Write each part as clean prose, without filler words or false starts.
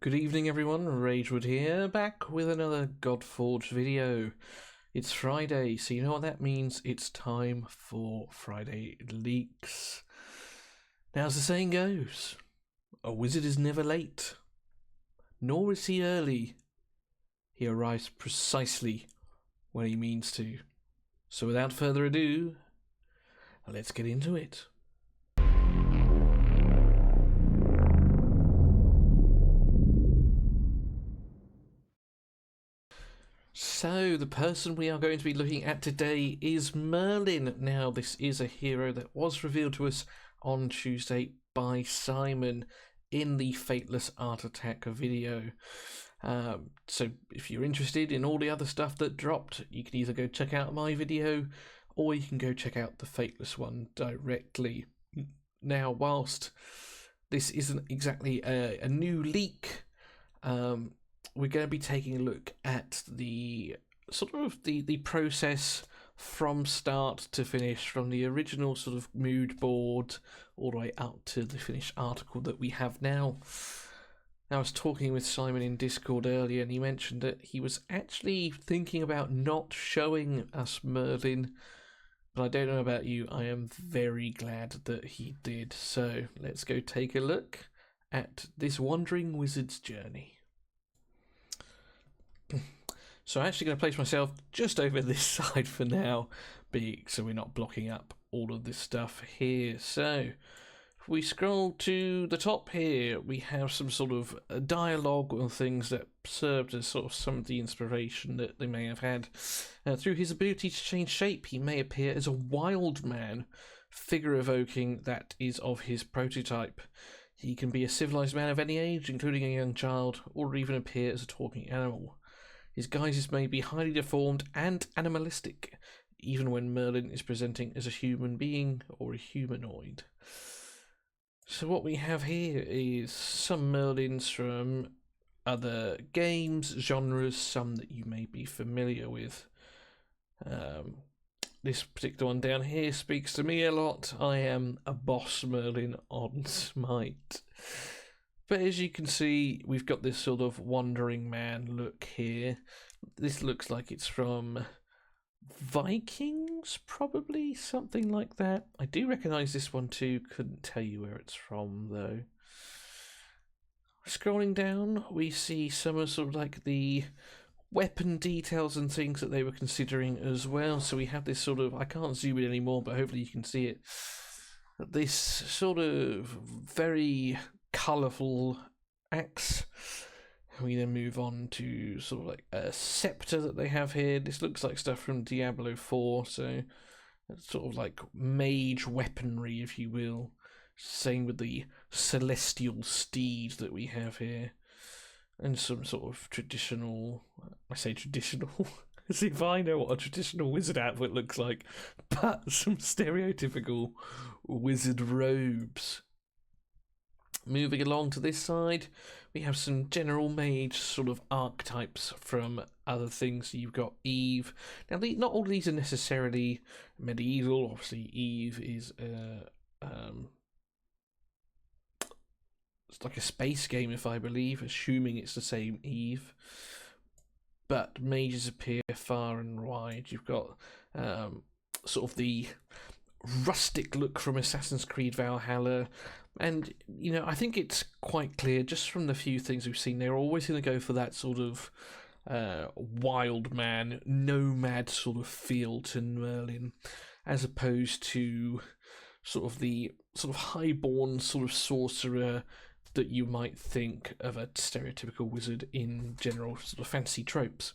Good evening everyone, Ragewood here, back with another Godforge video. It's Friday, so you know what that means, it's time for Friday leaks. Now as the saying goes, a wizard is never late, nor is he early. He arrives precisely when he means to. So without further ado, let's get into it. So, the person we are going to be looking at today is Merlin. Now, this is a hero that was revealed to us on Tuesday by Simon in the Fateless Art Attack video. So, if you're interested in all the other stuff that dropped, you can either go check out my video or you can go check out the Fateless one directly. Now, whilst this isn't exactly a new leak, we're going to be taking a look at the sort of the process from start to finish, from the original sort of mood board all the way up to the finished article that we have now. I was talking with Simon in Discord earlier and he mentioned that he was actually thinking about not showing us Merlin, but I don't know about you, I am very glad that he did. So let's go take a look at this Wandering Wizard's journey. So I'm actually going to place myself just over this side for now, so we're not blocking up all of this stuff here. So if we scroll to the top here, we have some sort of dialogue or things that served as sort of some of the inspiration that they may have had. Through his ability to change shape, he may appear as a wild man, figure evoking that is of his prototype. He can be a civilized man of any age, including a young child, or even appear as a talking animal. His guises may be highly deformed and animalistic, even when Merlin is presenting as a human being or a humanoid. So what we have here is some Merlins from other games, genres, some that you may be familiar with. This particular one down here speaks to me a lot. I am a boss Merlin on Smite. But as you can see, we've got this sort of wandering man look here. This looks like it's from Vikings, probably, something like that. I do recognise this one too, couldn't tell you where it's from though. Scrolling down, we see some of sort of like the weapon details and things that they were considering as well. So we have this sort of, I can't zoom in anymore, but hopefully you can see it. This sort of very colourful axe. We then move on to sort of like a scepter that they have here. This looks like stuff from Diablo 4, so it's sort of like mage weaponry, if you will. Same with the celestial steed that we have here. And some sort of traditional, I say traditional, as if I know what a traditional wizard outfit looks like, but some stereotypical wizard robes. Moving along to this side, we have some general mage sort of archetypes from other things. You've got Eve. Now, not all of these are necessarily medieval. Obviously, Eve is it's like a space game, if I believe, assuming it's the same Eve. But mages appear far and wide. You've got sort of the rustic look from Assassin's Creed Valhalla. And, you know, I think it's quite clear just from the few things we've seen, they're always going to go for that sort of wild man, nomad sort of feel to Merlin, as opposed to sort of the sort of highborn sort of sorcerer that you might think of a stereotypical wizard in general sort of fantasy tropes.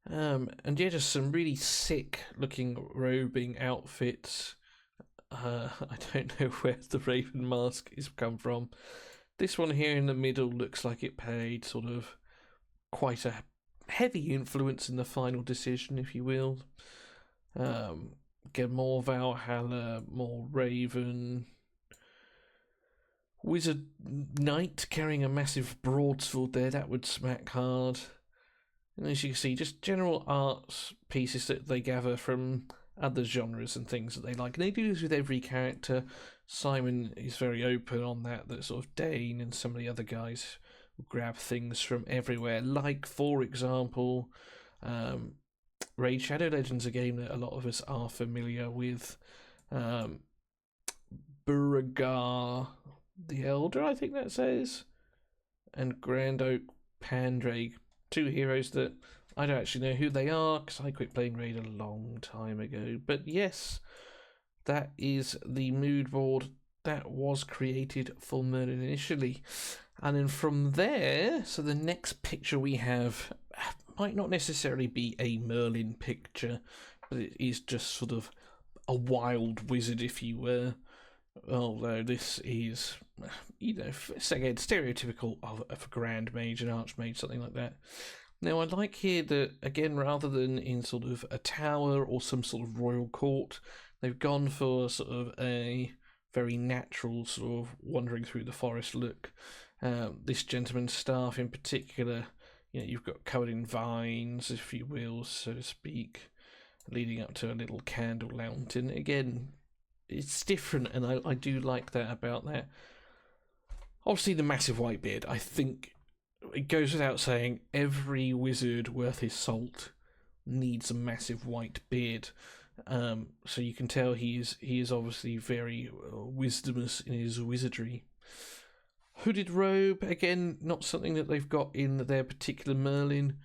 And yeah, just some really sick looking robing outfits. I don't know where the Raven mask is come from. This one here in the middle looks like it played sort of quite a heavy influence in the final decision, if you will. Get more Valhalla, more Raven. Wizard Knight carrying a massive broadsword there, that would smack hard. And as you can see, just general art pieces that they gather from other genres and things that they like. And they do this with every character. Simon is very open on that sort of Dane and some of the other guys will grab things from everywhere. Like, for example, Raid Shadow Legends, a game that a lot of us are familiar with. Beauregard the Elder, I think that says, and Grand Oak Pandrake, two heroes that I don't actually know who they are because I quit playing Raid a long time ago. But yes, that is the mood board that was created for Merlin initially. And then from there, so the next picture we have might not necessarily be a Merlin picture, but it is just sort of a wild wizard, if you were. Although this is, again, stereotypical of a Grand Mage, an Archmage, something like that. Now, I like here that, again, rather than in sort of a tower or some sort of royal court, they've gone for sort of a very natural sort of wandering through the forest look. This gentleman's staff in particular, you've got covered in vines, if you will, so to speak, leading up to a little candle lantern. Again, it's different, and I do like that about that. Obviously, the massive white beard, I think it goes without saying, every wizard worth his salt needs a massive white beard. So you can tell he is obviously very wisdomous in his wizardry. Hooded robe, again, not something that they've got in their particular Merlin.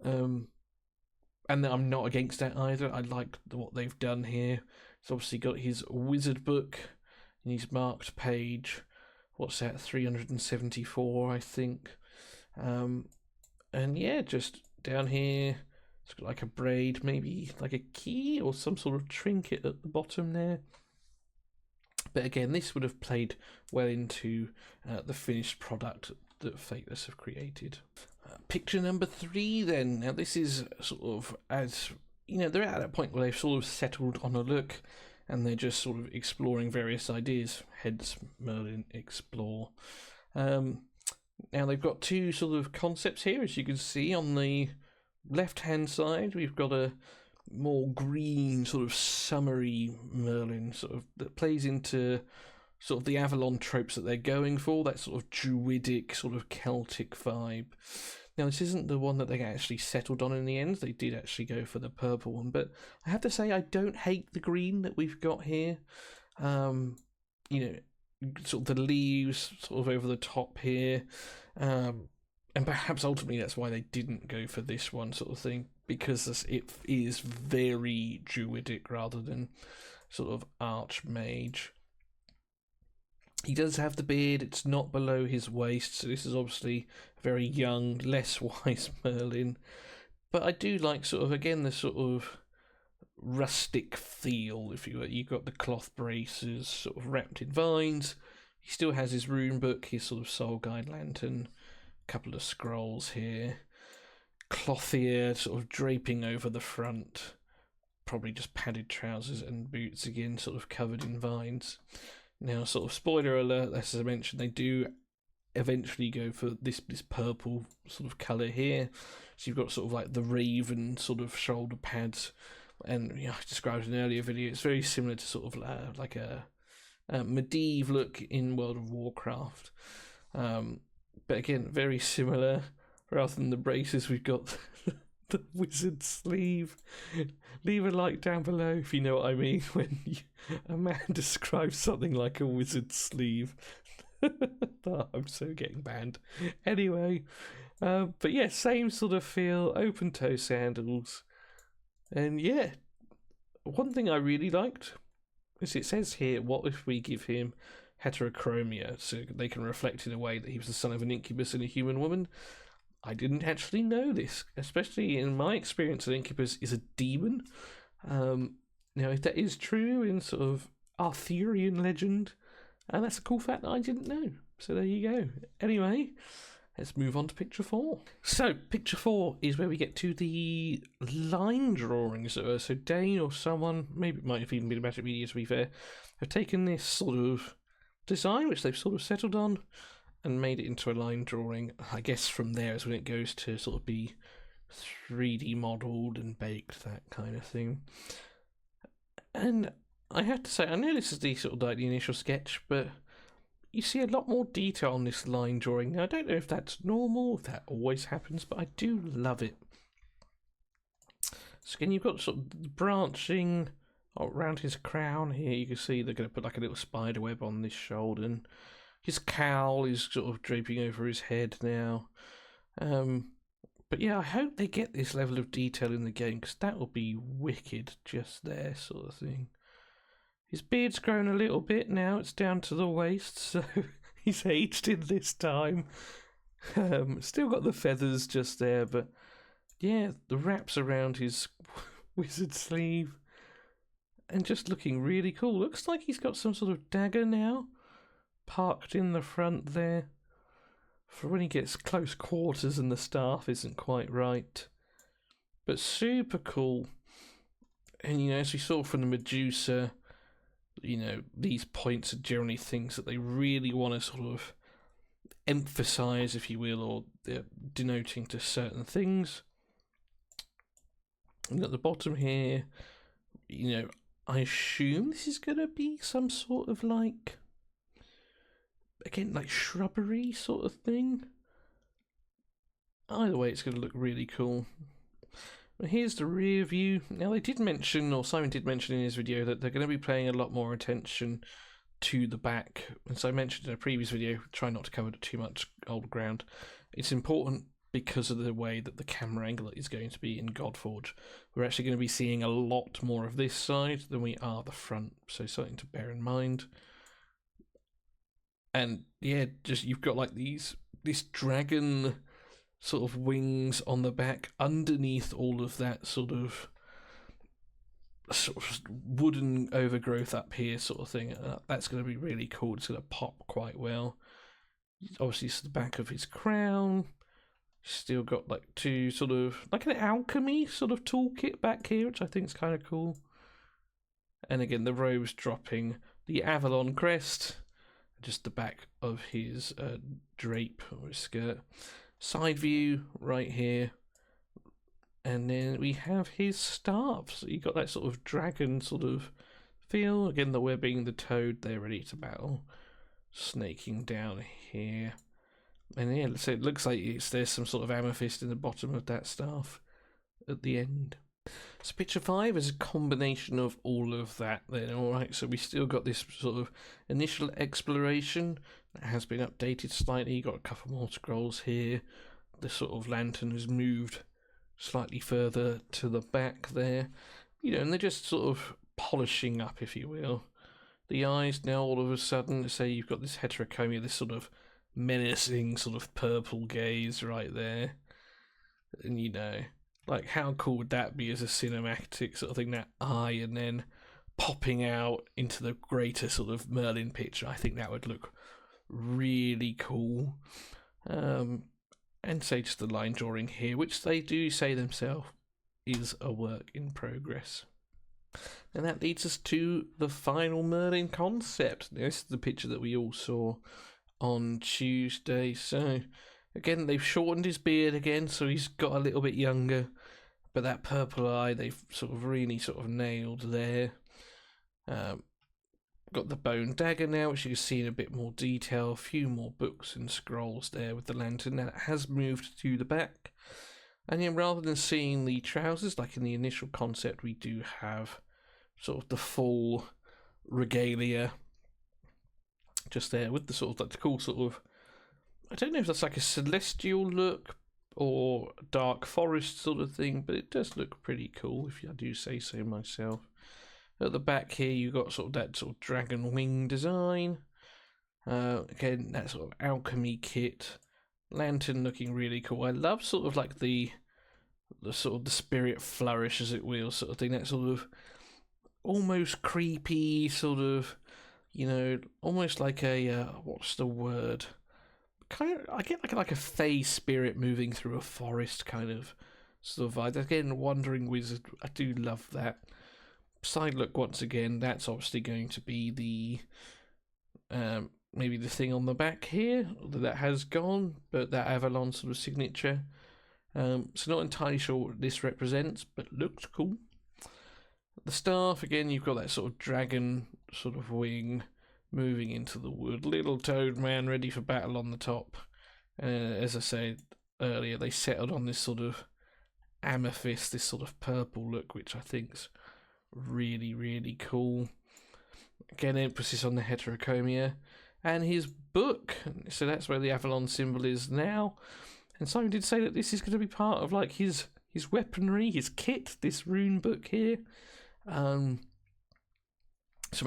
And I'm not against that either. I like what they've done here. It's obviously got his wizard book and his marked page. What's that? 374, I think. And yeah, just down here, it's got like a braid, maybe like a key or some sort of trinket at the bottom there. But again, this would have played well into the finished product that Fateless have created. Picture number 3 then. Now this is sort of, as they're at that point where they've sort of settled on a look and they're just sort of exploring various ideas, hence Merlin Explore. Now they've got two sort of concepts here, as you can see. On the left hand side we've got a more green sort of summery Merlin, sort of that plays into sort of the Avalon tropes that they're going for, that sort of druidic, sort of Celtic vibe. Now, this isn't the one that they actually settled on in the end. They did actually go for the purple one, but I have to say I don't hate the green that we've got here. Sort of the leaves sort of over the top here. And perhaps ultimately that's why they didn't go for this one sort of thing, because it is very druidic rather than sort of archmage. He does have the beard, it's not below his waist, so this is obviously a very young, less wise Merlin. But I do like sort of, again, the sort of rustic feel, if you will. You've got the cloth braces sort of wrapped in vines. He still has his rune book, his sort of soul guide lantern, a couple of scrolls here. Cloth ear sort of draping over the front. Probably just padded trousers and boots, again, sort of covered in vines. Now, sort of spoiler alert, as I mentioned, they do eventually go for this purple sort of colour here. So you've got sort of like the raven sort of shoulder pads. And I described in an earlier video, it's very similar to sort of like a medieval look in World of Warcraft. But again, very similar. Rather than the braces, we've got the wizard sleeve. Leave a like down below if you know what I mean when a man describes something like a wizard sleeve. Oh, I'm so getting banned. Anyway, but yeah, same sort of feel, open toe sandals. And yeah, one thing I really liked is it says here, what if we give him heterochromia, so they can reflect in a way that he was the son of an incubus and a human woman. I didn't actually know this, especially in my experience, an incubus is a demon. Now, if that is true in sort of Arthurian legend, and that's a cool fact that I didn't know. So there you go. Anyway, let's move on to picture 4. So, picture 4 is where we get to the line drawings. So Dane or someone, maybe it might have even been a Magic Media to be fair, have taken this sort of design, which they've sort of settled on, and made it into a line drawing. I guess from there is when it goes to sort of be 3D modelled and baked, that kind of thing. And I have to say, I know this is the sort of like the initial sketch, but you see a lot more detail on this line drawing. Now, I don't know if that's normal, if that always happens, but I do love it. So again, you've got sort of branching around his crown here. You can see they're going to put like a little spider web on this shoulder, and his cowl is sort of draping over his head now. But yeah, I hope they get this level of detail in the game, because that will be wicked just there, sort of thing. His beard's grown a little bit now, it's down to the waist, so he's aged in this time. Still got the feathers just there, but yeah, the wraps around his wizard sleeve. And just looking really cool. Looks like he's got some sort of dagger now, parked in the front there, for when he gets close quarters and the staff isn't quite right. But super cool. And, you know, as we saw from the Medusa, you know, these points are generally things that they really want to sort of emphasize, if you will, or they're denoting to certain things. And at the bottom here, you know, I assume this is going to be some sort of like, again, like shrubbery sort of thing. Either way, it's going to look really cool. And here's the rear view. Now, they did mention, or Simon did mention in his video, that they're going to be paying a lot more attention to the back. And so I mentioned in a previous video, try not to cover too much old ground. It's important because of the way that the camera angle is going to be in Godforge. We're actually going to be seeing a lot more of this side than we are the front, so something to bear in mind. And yeah, just you've got like this dragon sort of wings on the back underneath all of that sort of wooden overgrowth up here sort of thing. That's going to be really cool. It's going to pop quite well. Obviously, it's the back of his crown. Still got like two sort of like an alchemy sort of toolkit back here, which I think is kind of cool. And again, the robes dropping, the Avalon crest, just the back of his drape or his skirt. Side view right here, and then we have his staff. So you got that sort of dragon sort of feel. Again, the webbing, the toad, they're ready to battle, snaking down here. And yeah, so it looks like there's some sort of amethyst in the bottom of that staff at the end. So picture 5 is a combination of all of that then, alright, so we still got this sort of initial exploration that has been updated slightly. You got a couple more scrolls here. The sort of lantern has moved slightly further to the back there. You know, and they're just sort of polishing up, if you will. The eyes now all of a sudden, say you've got this heterochromia, this sort of menacing sort of purple gaze right there. And you know, like how cool would that be as a cinematic sort of thing, that eye and then popping out into the greater sort of Merlin picture. I think that would look really cool. And say just the line drawing here, which they do say themselves is a work in progress. And that leads us to the final Merlin concept. This is the picture that we all saw on Tuesday. So again, they've shortened his beard again, so he's got a little bit younger. But that purple eye, they've sort of really sort of nailed there. Got the bone dagger now, which you can see in a bit more detail. A few more books and scrolls there with the lantern. Now it has moved to the back. And then rather than seeing the trousers, like in the initial concept, we do have sort of the full regalia just there with the sort of like the cool sort of, I don't know if that's like a celestial look or dark forest sort of thing, but it does look pretty cool, if I do say so myself. At the back here, you got sort of that sort of dragon wing design. Again, that sort of alchemy kit. Lantern looking really cool. I love sort of like the sort of the spirit flourish, as it will, sort of thing. That sort of almost creepy sort of, you know, almost like a what's the word? Kind of, I get like a fey spirit moving through a forest kind of sort of vibe. Again, wandering wizard. I do love that. Side look once again. That's obviously going to be the maybe the thing on the back here that has gone, but that Avalon sort of signature. So not entirely sure what this represents, but looks cool. The staff, again, you've got that sort of dragon sort of wing moving into the wood. Little toad man ready for battle on the top. As I said earlier, they settled on this sort of amethyst, this sort of purple look, which I think's really, really cool. Again, emphasis on the heterochromia. And his book, so that's where the Avalon symbol is now. And Simon did say that this is going to be part of like his weaponry, his kit, this rune book here. So I'm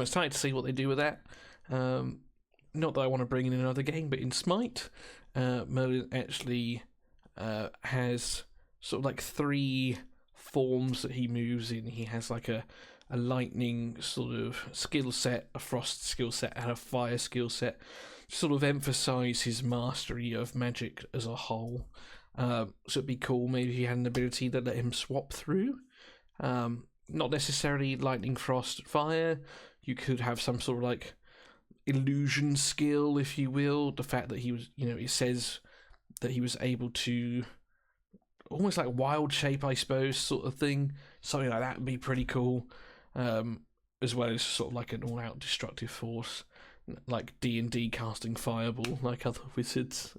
excited to see what they do with that. Not that I want to bring in another game, but in Smite, Merlin actually has sort of like 3 forms that he moves in. He has like a lightning sort of skill set, a frost skill set, and a fire skill set, to sort of emphasise his mastery of magic as a whole. So it'd be cool maybe if he had an ability that let him swap through. Not necessarily lightning, frost, fire. You could have some sort of like illusion skill, if you will. The fact that he was, it says that he was able to almost like wild shape, I suppose, sort of thing. Something like that would be pretty cool. As well as sort of like an all-out destructive force, like D&D casting fireball, like other wizards.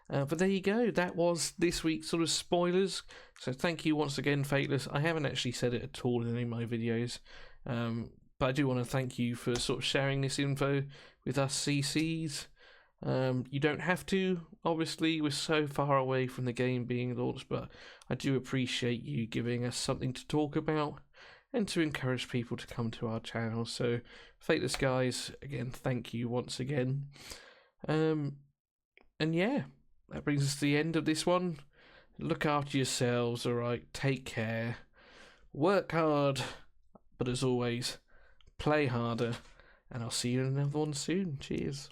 But there you go. That was this week's sort of spoilers. So thank you once again, Fateless. I haven't actually said it at all in any of my videos, but I do want to thank you for sort of sharing this info with us CCs. You don't have to, obviously, we're so far away from the game being launched, but I do appreciate you giving us something to talk about and to encourage people to come to our channel. So, Fateless guys, again, thank you once again. And yeah, that brings us to the end of this one. Look after yourselves, alright? Take care. Work hard, but as always, play harder. And I'll see you in another one soon. Cheers.